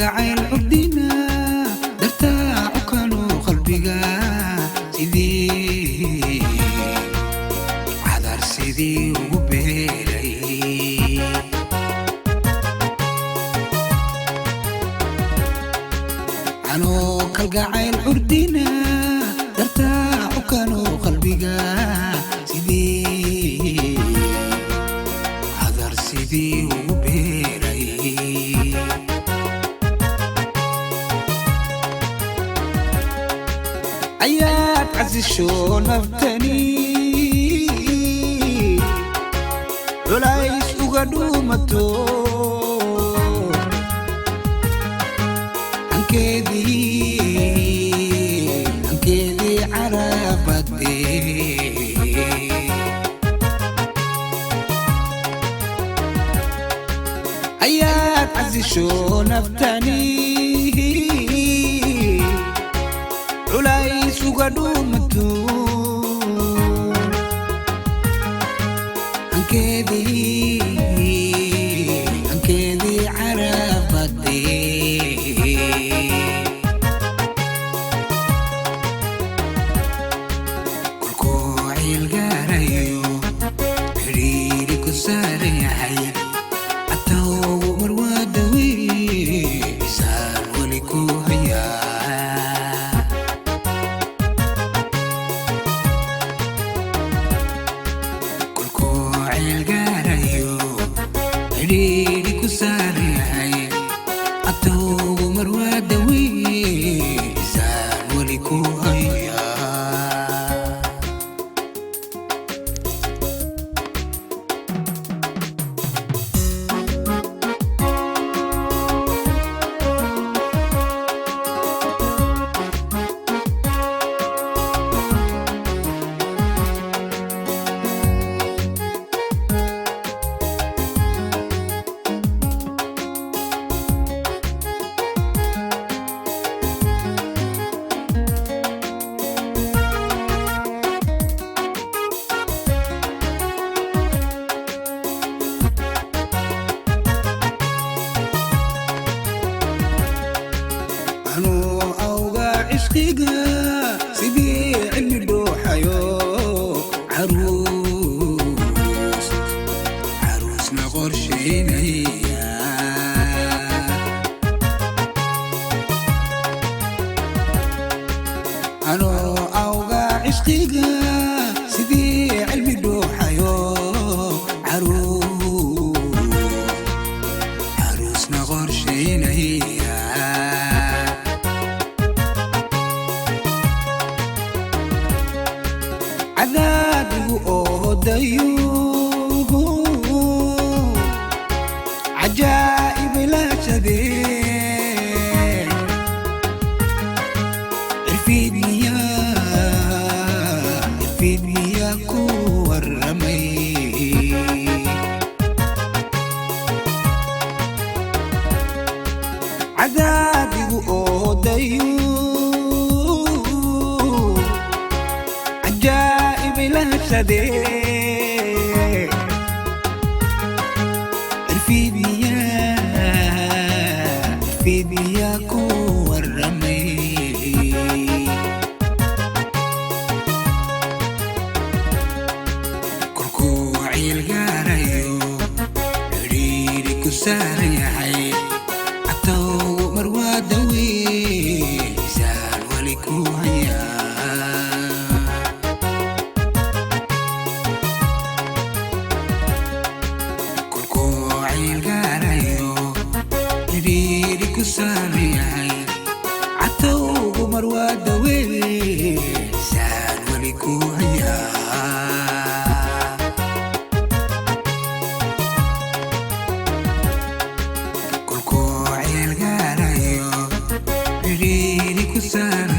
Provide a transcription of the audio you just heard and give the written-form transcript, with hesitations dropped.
kalgacayl curdina dartaa ukanu qalbiga sidii cadar sidii ugu beeray ano kalgacayl curdina dartaa ukanu qalbiga sidii cadar sidii ugu beeray ayaad casisho naftani culays uga dhuumato ankeedii carabade ayaad casisho naftani culays uga dhuumato ankeedii carabade kolkuu ciilgaarayo xidhiiri ku saarayahay atawgu marwaadawe isaan weli ku hayaa kolkuu ciilgaarayo xidhiiri ku saarayahay atawgu marwaadawe isaan weli ku hayaa أنو أوغا عشقيقا سيدي علمي دوحيو عروس نغور شينيا أنو أوغا عشقيقا سيدي علمي دوحيو عروس نغور شينيا عذابي وأوديو عجائب لا شديد ارفيدني يا كور رمي عذابي وأوديو عجائب لا شديد ارفيدني يا كور رمي كلكو عيلقاريو حريري كساريحي عطو مروادوي زال ولكو هيا حريري كساريحي عطو مروادوي زال ولكو هيا كلكو عيلقاريو حريري كساريحي